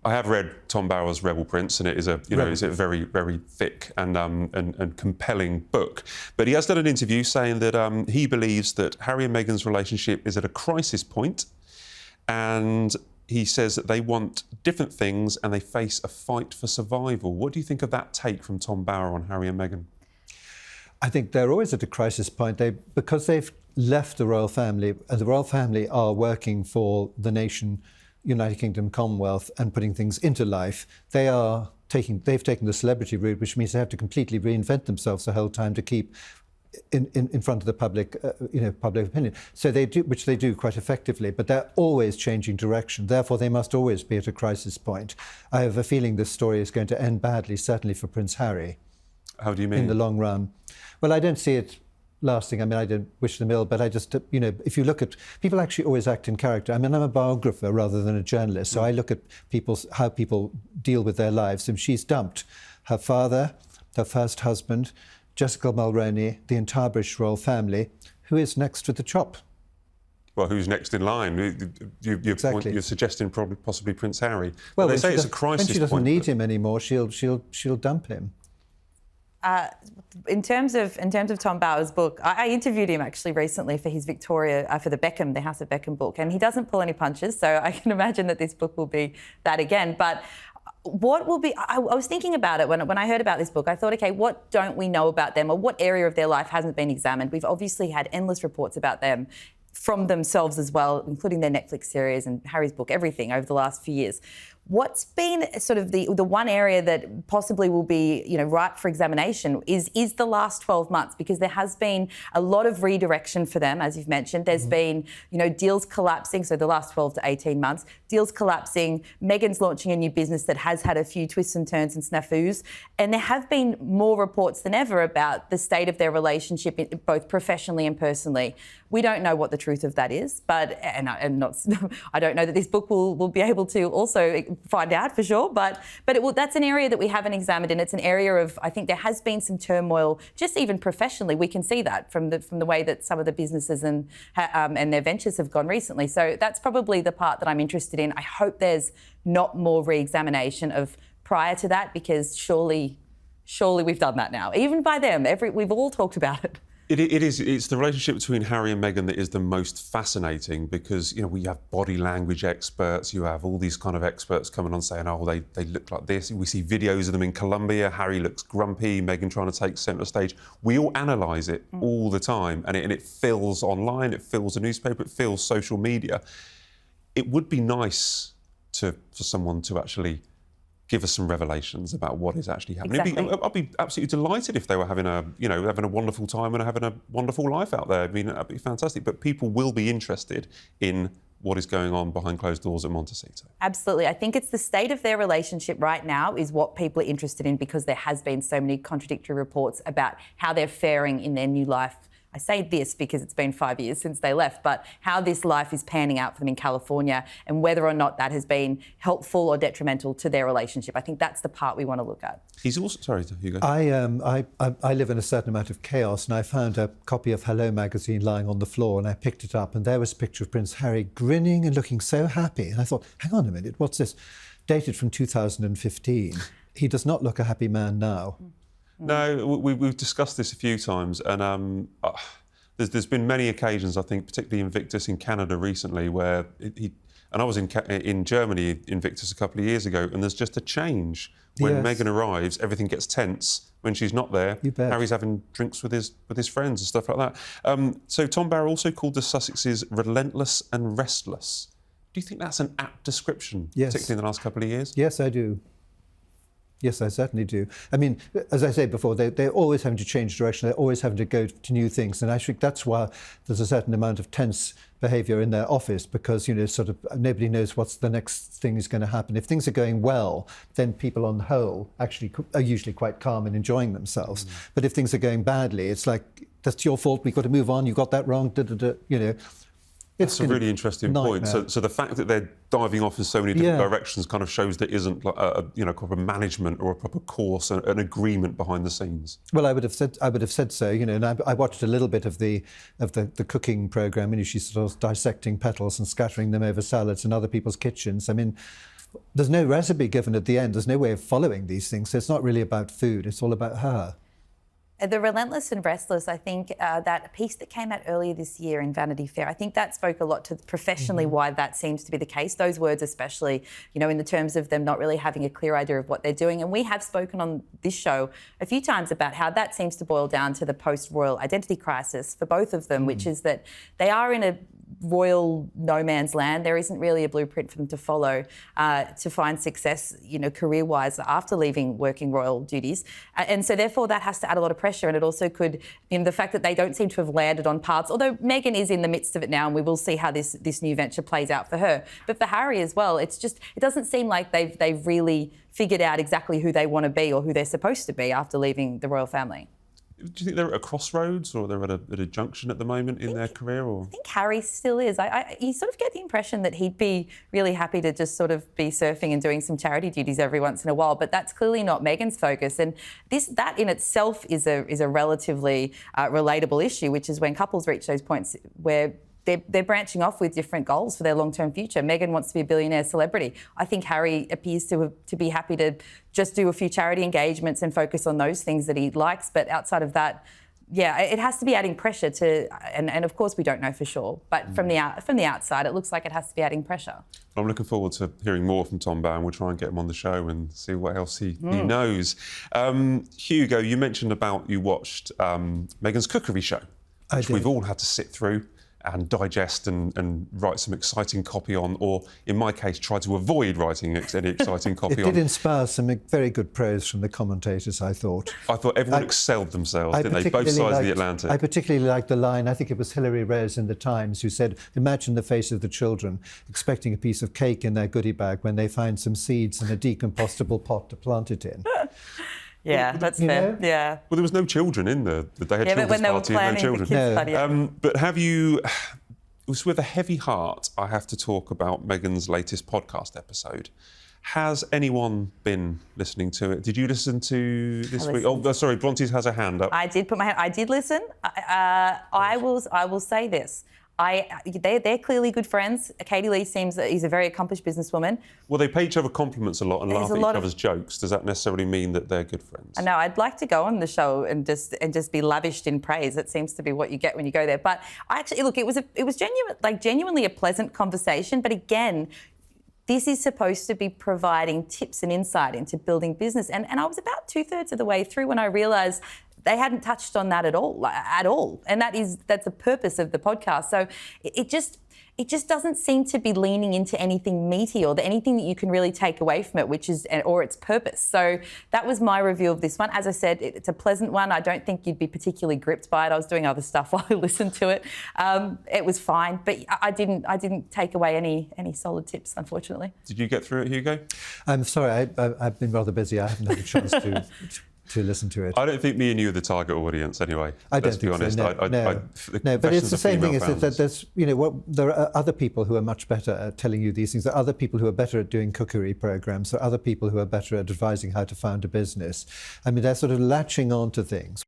I have read Tom Barrow's Rebel Prince, and it is a very, very thick and compelling book. But he has done an interview saying that he believes that Harry and Meghan's relationship is at a crisis point, and he says that they want different things and they face a fight for survival. What do you think of that take from Tom Barrow on Harry and Meghan? I think they're always at a crisis point. Because they've left the royal family, and the royal family are working for the nation, United Kingdom, Commonwealth, and putting things into life, they've taken the celebrity route, which means they have to completely reinvent themselves the whole time to keep in front of the public, public opinion. So they do, which they do quite effectively, but they're always changing direction. Therefore, they must always be at a crisis point. I have a feeling this story is going to end badly, certainly for Prince Harry. How do you mean? In the long run. Well, I don't see it lasting. I mean, I don't wish them ill, but I just, if you look at, people actually always act in character. I mean, I'm a biographer rather than a journalist, so I look at how people deal with their lives. And she's dumped her father, her first husband, Jessica Mulroney, the entire British royal family. Who is next to the chop? Well, who's next in line? Exactly. You're suggesting possibly Prince Harry. Well, they say it's a crisis point. When she doesn't need him anymore, she'll dump him. In terms of Tom Barrow's book, I interviewed him actually recently for his Victoria, for the House of Beckham book, and he doesn't pull any punches, so I can imagine that this book will be that again. But what will be, I was thinking about it when I heard about this book. I thought, okay, what don't we know about them, or what area of their life hasn't been examined? We've obviously had endless reports about them from themselves as well, including their Netflix series and Harry's book, everything over the last few years. What's been sort of the one area that possibly will be, ripe for examination is the last 12 months, because there has been a lot of redirection for them, as you've mentioned. There's been, deals collapsing, so the last 12 to 18 months, deals collapsing, Meghan's launching a new business that has had a few twists and turns and snafus, and there have been more reports than ever about the state of their relationship, both professionally and personally. We don't know what the truth of that is, but I don't know that this book will be able to also find out for sure, but that's an area that we haven't examined, and it's an area of, I think there has been some turmoil, just even professionally. We can see that from the way that some of the businesses and their ventures have gone recently. So that's probably the part that I'm interested in. I hope there's not more re-examination of prior to that, because surely we've done that now, even by them. We've all talked about it. It's the relationship between Harry and Meghan that is the most fascinating, because, we have body language experts, you have all these kind of experts coming on saying, oh, they look like this. We see videos of them in Colombia. Harry looks grumpy, Meghan trying to take centre stage. We all analyse it all the time, and it fills online, it fills the newspaper, it fills social media. It would be nice for someone to actually give us some revelations about what is actually happening. Exactly. I'd be absolutely delighted if they were having a wonderful time and having a wonderful life out there. I mean, that'd be fantastic. But people will be interested in what is going on behind closed doors at Montecito. Absolutely. I think it's the state of their relationship right now is what people are interested in, because there has been so many contradictory reports about how they're faring in their new life. I say this because it's been 5 years since they left, but how this life is panning out for them in California, and whether or not that has been helpful or detrimental to their relationship. I think that's the part we want to look at. He's also... Sorry, Hugo. I live in a certain amount of chaos, and I found a copy of Hello magazine lying on the floor, and I picked it up, and there was a picture of Prince Harry grinning and looking so happy. And I thought, hang on a minute, what's this? Dated from 2015. He does not look a happy man now. No, we've discussed this a few times, and there's been many occasions, I think, particularly Invictus in Canada recently, where and I was in Germany Invictus a couple of years ago, and there's just a change. When Meghan arrives, everything gets tense. When she's not there, Harry's having drinks with his friends and stuff like that. So Tom Barrow also called the Sussexes relentless and restless. Do you think that's an apt description, particularly in the last couple of years? Yes, I do. Yes, I certainly do. I mean, as I said before, they're always having to change direction. They're always having to go to new things. And I think that's why there's a certain amount of tense behaviour in their office, because, sort of nobody knows what's the next thing is going to happen. If things are going well, then people on the whole actually are usually quite calm and enjoying themselves. But if things are going badly, it's like, that's your fault, we've got to move on, you got that wrong, It's a really interesting point. So the fact that they're diving off in so many different directions kind of shows there isn't like a proper management or a proper course, an agreement behind the scenes. Well, I would have said so. And I watched a little bit of the cooking program, and she's sort of dissecting petals and scattering them over salads in other people's kitchens. I mean, there's no recipe given at the end. There's no way of following these things. So it's not really about food. It's all about her. The Relentless and Restless, I think that piece that came out earlier this year in Vanity Fair, I think that spoke a lot to professionally why that seems to be the case. Those words especially, in the terms of them not really having a clear idea of what they're doing. And we have spoken on this show a few times about how that seems to boil down to the post-royal identity crisis for both of them, which is that they are in a royal no man's land. There isn't really a blueprint for them to follow to find success, career-wise after leaving working royal duties. And so therefore that has to add a lot of pressure. And it also could, the fact that they don't seem to have landed on paths, although Meghan is in the midst of it now and we will see how this new venture plays out for her. But for Harry as well, it doesn't seem like they've really figured out exactly who they want to be or who they're supposed to be after leaving the royal family. Do you think they're at a crossroads or they're at a junction at the moment in their career? Or? I think Harry still is. You sort of get the impression that he'd be really happy to just sort of be surfing and doing some charity duties every once in a while, but that's clearly not Meghan's focus. And that in itself is a relatively relatable issue, which is when couples reach those points where they're branching off with different goals for their long-term future. Meghan wants to be a billionaire celebrity. I think Harry appears to be happy to just do a few charity engagements and focus on those things that he likes. But outside of that, it has to be adding pressure to, and of course we don't know for sure, but from the outside, it looks like it has to be adding pressher. I'm looking forward to hearing more from Tom Bowe, and we'll try and get him on the show and see what else he knows. Hugo, you mentioned you watched Meghan's cookery show, which we've all had to sit through and digest and write some exciting copy on, or in my case, try to avoid writing any exciting copy on. It did inspire some very good praise from the commentators, I thought. I thought everyone excelled themselves, didn't they? Both sides of the Atlantic. I particularly liked the line, I think it was Hilary Rose in The Times, who said, imagine the face of the children expecting a piece of cake in their goodie bag when they find some seeds in a decompostable pot to plant it in. Yeah, that's fair. Yeah. Well, there was no children in the they had children's when they were party and no children. The kids' party. But have you? It was with a heavy heart I have to talk about Meghan's latest podcast episode. Has anyone been listening to it? Did you listen to this week? Oh, sorry, Bronte has her hand up. I did put my hand. I did listen. I will say this. They're clearly good friends. Katie Lee seems that he's a very accomplished businesswoman. Well, they pay each other compliments a lot and laugh at each other's jokes. Does that necessarily mean that they're good friends? I know. I'd like to go on the show and just be lavished in praise. It seems to be what you get when you go there. But it was genuinely a pleasant conversation. But again, this is supposed to be providing tips and insight into building business. And I was about 2/3 of the way through when I realised they hadn't touched on that at all. And that's the purpose of the podcast. So it just doesn't seem to be leaning into anything meaty or anything that you can really take away from it, or its purpose. So that was my review of this one. As I said, it's a pleasant one. I don't think you'd be particularly gripped by it. I was doing other stuff while I listened to it. It was fine, but I didn't take away any solid tips, unfortunately. Did you get through it, Hugo? I'm sorry, I've been rather busy. I haven't had a chance to listen to it. I don't think me and you are the target audience anyway. Let's be honest. So, no, but it's the same thing. Is that there's, there are other people who are much better at telling you these things. There are other people who are better at doing cookery programs. There are other people who are better at advising how to found a business. I mean, they're sort of latching on to things.